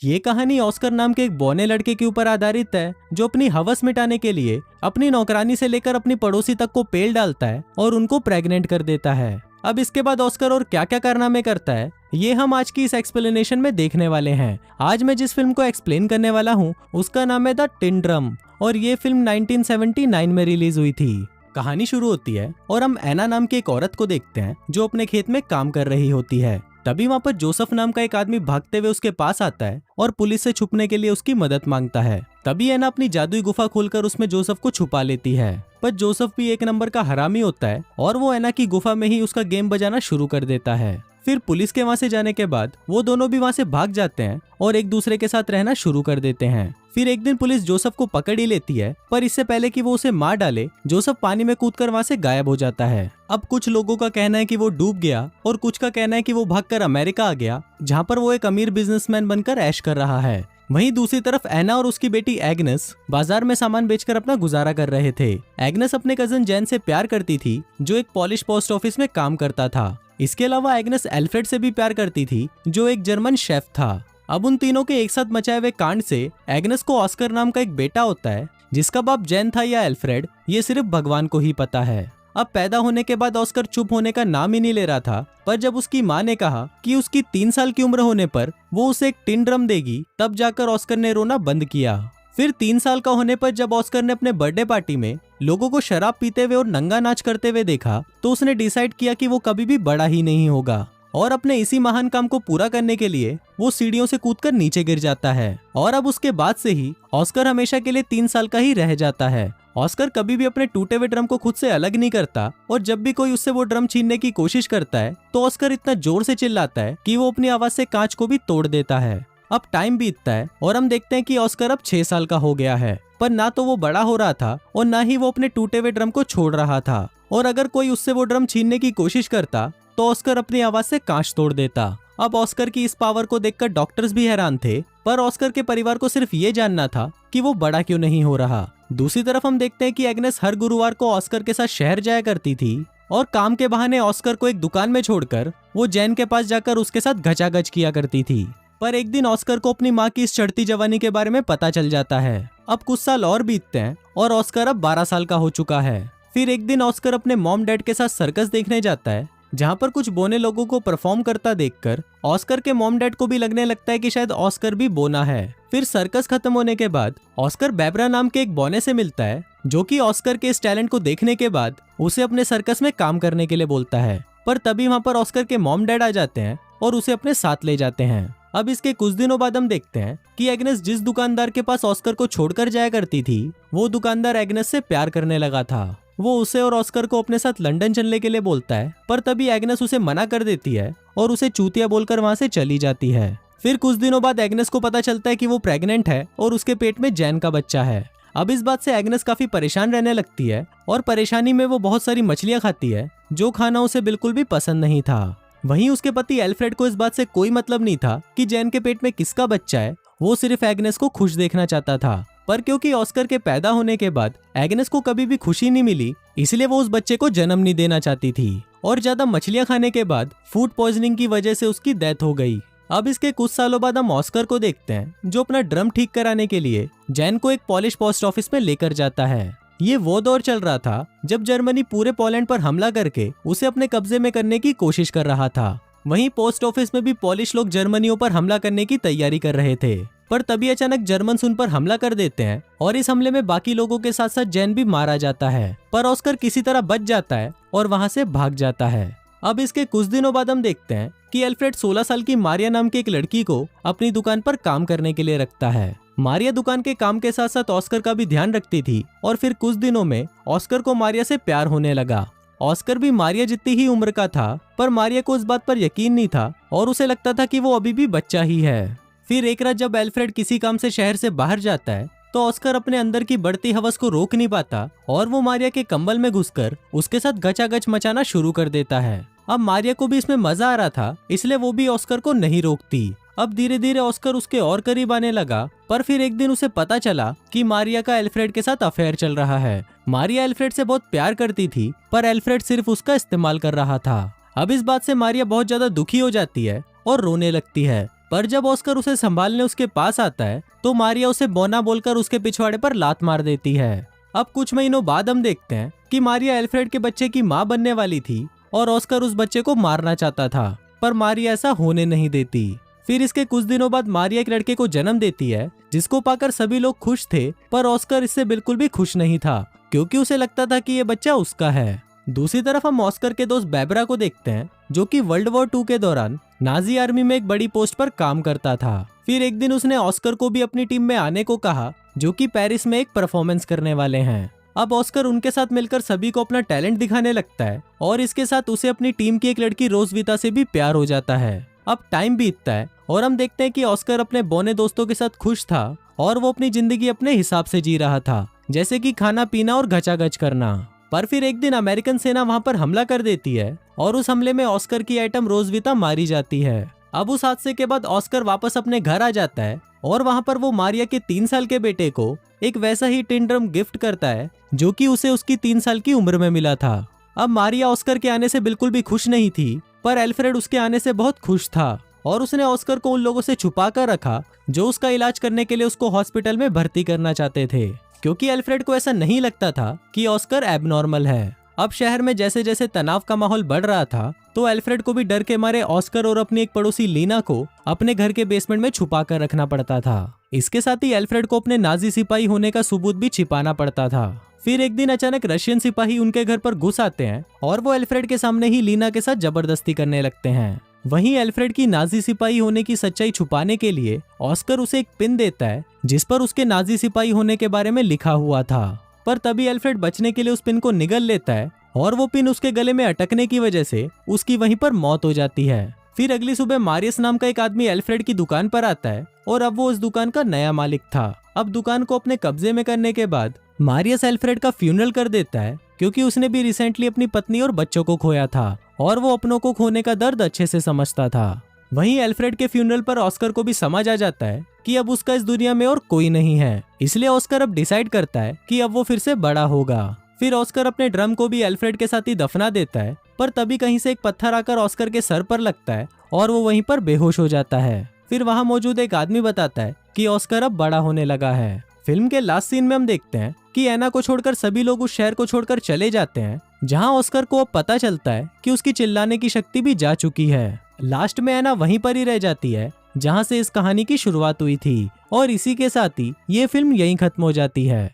ये कहानी ऑस्कर नाम के एक बौने लड़के के ऊपर आधारित है जो अपनी हवस मिटाने के लिए अपनी नौकरानी से लेकर अपनी पड़ोसी तक को पेल डालता है और उनको प्रेग्नेंट कर देता है। अब इसके बाद ऑस्कर और क्या क्या कारनामे करता है ये हम आज की इस एक्सप्लेनेशन में देखने वाले हैं। आज मैं जिस फिल्म को एक्सप्लेन करने वाला हूँ उसका नाम है द टिन ड्रम और ये फिल्म 1979 में रिलीज हुई थी। कहानी शुरू होती है और हम एना नाम की एक औरत को देखते हैं जो अपने खेत में काम कर रही होती है। तभी वहाँ पर जोसेफ नाम का एक आदमी भागते हुए उसके पास आता है और पुलिस से छुपने के लिए उसकी मदद मांगता है। तभी एना अपनी जादुई गुफा खोलकर उसमें जोसेफ को छुपा लेती है, पर जोसेफ भी एक नंबर का हरामी होता है और वो एना की गुफा में ही उसका गेम बजाना शुरू कर देता है। फिर पुलिस के वहाँ से जाने के बाद वो दोनों भी वहाँ से भाग जाते हैं और एक दूसरे के साथ रहना शुरू कर देते हैं। फिर एक दिन पुलिस जोसेफ को पकड़ ही लेती है, पर इससे पहले कि वो उसे मार डाले जोसेफ पानी में कूदकर वहाँ से गायब हो जाता है। अब कुछ लोगों का कहना है कि वो डूब गया और कुछ का कहना है कि वो भागकर अमेरिका आ गया, जहाँ पर वो एक अमीर बिजनेसमैन बनकर ऐश कर रहा है। वहीं दूसरी तरफ एना और उसकी बेटी एग्नेस बाजार में सामान बेचकर अपना गुजारा कर रहे थे। एग्नेस अपने कजन जैन से प्यार करती थी जो एक पॉलिश पोस्ट ऑफिस में काम करता था। इसके अलावा एग्नेस एल्फ्रेड से भी प्यार करती थी जो एक जर्मन शेफ था। अब उन तीनों के एक साथ मचाए हुए कांड से एग्नेस को ऑस्कर नाम का एक बेटा होता है जिसका बाप जैन था या एल्फ्रेड ये सिर्फ भगवान को ही पता है। अब पैदा होने के बाद ऑस्कर चुप होने का नाम ही नहीं ले रहा था, पर जब उसकी माँ ने कहा कि उसकी 3 साल की उम्र होने पर वो उसे एक टिन ड्रम देगी तब जाकर ऑस्कर ने रोना बंद किया। फिर 3 साल का होने पर जब ऑस्कर ने अपने बर्थडे पार्टी में लोगों को शराब पीते हुए और नंगा नाच करते हुए देखा तो उसने डिसाइड किया कि वो कभी भी बड़ा ही नहीं होगा और अपने इसी महान काम को पूरा करने के लिए वो सीढ़ियों से कूदकर नीचे गिर जाता है। और अब उसके बाद से ही ऑस्कर हमेशा के लिए 3 साल का ही रह जाता है। ऑस्कर कभी भी अपने टूटे हुए ड्रम को खुद से अलग नहीं करता और जब भी कोई उससे वो ड्रम छीनने की कोशिश करता है तो ऑस्कर इतना जोर से चिल्लाता है कि वो अपनी आवाज से कांच को भी तोड़ देता है। अब टाइम बीतता है और हम देखते हैं कि ऑस्कर अब 6 साल का हो गया है, पर ना तो वो बड़ा हो रहा था और ना ही वो अपने टूटे हुए ड्रम को छोड़ रहा था। और अगर कोई उससे वो ड्रम छीनने की कोशिश करता तो ऑस्कर अपनी आवाज से कांच तोड़ देता। अब ऑस्कर की इस पावर को देखकर डॉक्टर्स भी हैरान थे, पर ऑस्कर के परिवार को सिर्फ ये जानना था कि वो बड़ा क्यों नहीं हो रहा। दूसरी तरफ हम देखते हैं कि एग्नेस हर गुरुवार को ऑस्कर के साथ शहर जाया करती थी और काम के बहाने ऑस्कर को एक दुकान में छोड़कर वो जैन के पास जाकर उसके साथ घचाघच किया करती थी। पर एक दिन ऑस्कर को अपनी माँ की इस चढ़ती जवानी के बारे में पता चल जाता है। अब कुछ साल और बीतते हैं और ऑस्कर अब 12 साल का हो चुका है। फिर एक दिन ऑस्कर अपने मॉम डैड के साथ सर्कस देखने जाता है, जहाँ पर कुछ बोने लोगों को परफॉर्म करता देखकर ऑस्कर के मॉम डैड को भी लगने लगता है कि शायद ऑस्कर भी बोना है। फिर सर्कस खत्म होने के बाद ऑस्कर बैबरा नाम के एक बोने से मिलता है जो कि ऑस्कर के इस टैलेंट को देखने के बाद उसे अपने सर्कस में काम करने के लिए बोलता है। पर तभी वहाँ पर ऑस्कर के मॉम डैड आ जाते हैं और उसे अपने साथ ले जाते हैं। अब इसके कुछ दिनों बाद हम देखते हैं कि एग्नेस जिस दुकानदार के पास ऑस्कर को छोड़कर जाया करती थी वो दुकानदार एग्नेस से प्यार करने लगा था। वो उसे और ऑस्कर को अपने साथ लंदन चलने के लिए बोलता है, पर तभी एग्नेस उसे मना कर देती है और उसे चूतिया बोलकर वहाँ से चली जाती है। फिर कुछ दिनों बाद एग्नेस को पता चलता है कि वो प्रेग्नेंट है और उसके पेट में जैन का बच्चा है। अब इस बात से एग्नेस काफी परेशान रहने लगती है और परेशानी में वो बहुत सारी मछलियाँ खाती है जो खाना उसे बिल्कुल भी पसंद नहीं था। वहीं उसके पति एल्फ्रेड को इस बात से कोई मतलब नहीं था कि जैन के पेट में किसका बच्चा है, वो सिर्फ एग्नेस को खुश देखना चाहता था। पर क्योंकि ऑस्कर के पैदा होने के बाद एग्नेस को कभी भी खुशी नहीं मिली, इसलिए वो उस बच्चे को जन्म नहीं देना चाहती थी और ज्यादा मछलियां खाने के बाद फूड पॉइजनिंग की वजह से उसकी डेथ हो गई। अब इसके कुछ सालों बाद हम ऑस्कर को देखते हैं जो अपना ड्रम ठीक कराने के लिए जैन को एक पॉलिश पोस्ट ऑफिस में लेकर जाता है। ये वो दौर चल रहा था जब जर्मनी पूरे पोलैंड पर हमला करके उसे अपने कब्जे में करने की कोशिश कर रहा था। वहीं पोस्ट ऑफिस में भी पॉलिश लोग जर्मनियों पर हमला करने की तैयारी कर रहे थे, पर तभी अचानक जर्मन्स उन पर हमला कर देते हैं और इस हमले में बाकी लोगों के साथ साथ जैन भी मारा जाता है। पर ऑस्कर किसी तरह बच जाता है और वहां से भाग जाता है। अब इसके कुछ दिनों बाद हम देखते हैं कि एल्फ्रेड 16 साल की मारिया नाम की एक लड़की को अपनी दुकान पर काम करने के लिए रखता है। मारिया दुकान के काम के साथ साथ ऑस्कर का भी ध्यान रखती थी और फिर कुछ दिनों में ऑस्कर को मारिया से प्यार होने लगा। ऑस्कर भी मारिया जितनी ही उम्र का था, पर मारिया को इस बात पर यकीन नहीं था और उसे लगता था कि वो अभी भी बच्चा ही है। फिर एक रात जब एल्फ्रेड किसी काम से शहर से बाहर जाता है तो ऑस्कर अपने अंदर की बढ़ती हवस को रोक नहीं पाता और वो मारिया के कंबल में घुसकर उसके साथ घचाघच मचाना शुरू कर देता है। अब मारिया को भी इसमें मजा आ रहा था, इसलिए वो भी ऑस्कर को नहीं रोकती। अब धीरे धीरे ऑस्कर उसके और करीब आने लगा, पर फिर एक दिन उसे पता चला कि मारिया का एल्फ्रेड के साथ अफेयर चल रहा है। मारिया एल्फ्रेड से बहुत प्यार करती थी, पर एल्फ्रेड सिर्फ उसका इस्तेमाल कर रहा था। अब इस बात से मारिया बहुत ज्यादा दुखी हो जाती है और रोने लगती है, पर जब ऑस्कर उसे संभालने उसके पास आता है तो मारिया उसे बोना बोलकर उसके पिछवाड़े पर लात मार देती है। अब कुछ महीनों बाद हम देखते हैं कि मारिया एल्फ्रेड के बच्चे की माँ बनने वाली थी और ऑस्कर उस बच्चे को मारना चाहता था, पर मारिया ऐसा होने नहीं देती। फिर इसके कुछ दिनों बाद मारिया एक लड़के को जन्म देती है जिसको पाकर सभी लोग खुश थे, पर ऑस्कर इससे बिल्कुल भी खुश नहीं था क्योंकि उसे लगता था कि ये बच्चा उसका है। दूसरी तरफ हम ऑस्कर के दोस्त बेबरा को देखते हैं जो कि वर्ल्ड वॉर 2 के दौरान नाजी आर्मी में एक बड़ी पोस्ट पर काम करता था। फिर एक दिन उसने ऑस्कर को भी अपनी टीम में आने को कहा जो कि पेरिस में एक परफॉर्मेंस करने वाले हैं। अब ऑस्कर उनके साथ मिलकर सभी को अपना टैलेंट दिखाने लगता है और इसके साथ उसे अपनी टीम की एक लड़की रोजविता से भी प्यार हो जाता है। अब टाइम बीतता है और हम देखते हैं कि ऑस्कर अपने बौने दोस्तों के साथ खुश था और वो अपनी जिंदगी अपने हिसाब से जी रहा था, जैसे कि खाना पीना और घचाघच करना। पर फिर एक दिन अमेरिकन सेना वहां पर हमला कर देती है और उस हमले में ऑस्कर की आइटम रोजविता मारी जाती है। अब उस हादसे के बाद ऑस्कर वापस अपने घर आ जाता है और वहां पर वो मारिया के 3 साल के बेटे को एक वैसा ही टिन ड्रम गिफ्ट करता है जो कि उसे उसकी 3 साल की उम्र में मिला था। अब मारिया ऑस्कर के आने से बिल्कुल भी खुश नहीं थी, पर एल्फ्रेड उसके आने से बहुत खुश था और उसने ऑस्कर को उन लोगों से छुपा कर रखा जो उसका इलाज करने के लिए उसको हॉस्पिटल में भर्ती करना चाहते थे, क्योंकि एल्फ्रेड को ऐसा नहीं लगता था कि ऑस्कर एबनॉर्मल है। अब शहर में जैसे जैसे तनाव का माहौल बढ़ रहा था तो एल्फ्रेड को भी डर के मारे ऑस्कर और अपनी एक पड़ोसी लीना को अपने घर के बेसमेंट में छुपा कर रखना पड़ता था। इसके साथ ही एल्फ्रेड को अपने नाजी सिपाही होने का सबूत भी छिपाना पड़ता था। फिर एक दिन अचानक रशियन सिपाही उनके घर पर घुस आते हैं और वो एल्फ्रेड के सामने ही लीना के साथ जबरदस्ती करने लगते हैं। वहीं एल्फ्रेड की नाजी सिपाही होने की सच्चाई छुपाने के लिए ऑस्कर उसे एक पिन देता है जिस पर उसके नाजी सिपाही होने के बारे में लिखा हुआ था, पर तभी एल्फ्रेड बचने के लिए उस पिन को निगल लेता है और वो पिन उसके गले में अटकने की वजह से उसकी वहीं पर मौत हो जाती है। फिर अगली सुबह मारियस नाम का एक आदमी एल्फ्रेड की दुकान पर आता है और अब वो उस दुकान का नया मालिक था। अब दुकान को अपने कब्जे में करने के बाद मारियस एल्फ्रेड का फ्यूनरल कर देता है क्योंकि उसने भी रिसेंटली अपनी पत्नी और बच्चों को खोया था और वो अपनों को खोने का दर्द अच्छे से समझता था। वहीं एल्फ्रेड के फ्यूनरल पर ऑस्कर को भी समझ आ जाता है कि अब उसका इस दुनिया में और कोई नहीं है, इसलिए ऑस्कर अब डिसाइड करता है कि अब वो फिर से बड़ा होगा। फिर ऑस्कर अपने ड्रम को भी एल्फ्रेड के साथ ही दफना देता है, पर तभी कहीं से एक पत्थर आकर ऑस्कर के सर पर लगता है और वो वहीं पर बेहोश हो जाता है। फिर वहां मौजूद एक आदमी बताता है कि ऑस्कर अब बड़ा होने लगा है। फिल्म के लास्ट सीन में हम देखते हैं कि एना को छोड़कर सभी लोग उस शहर को छोड़कर चले जाते हैं, जहां ऑस्कर को अब पता चलता है कि उसकी चिल्लाने की शक्ति भी जा चुकी है। लास्ट में एना वहीं पर ही रह जाती है जहां से इस कहानी की शुरुआत हुई थी और इसी के साथ ही ये फिल्म यहीं खत्म हो जाती है।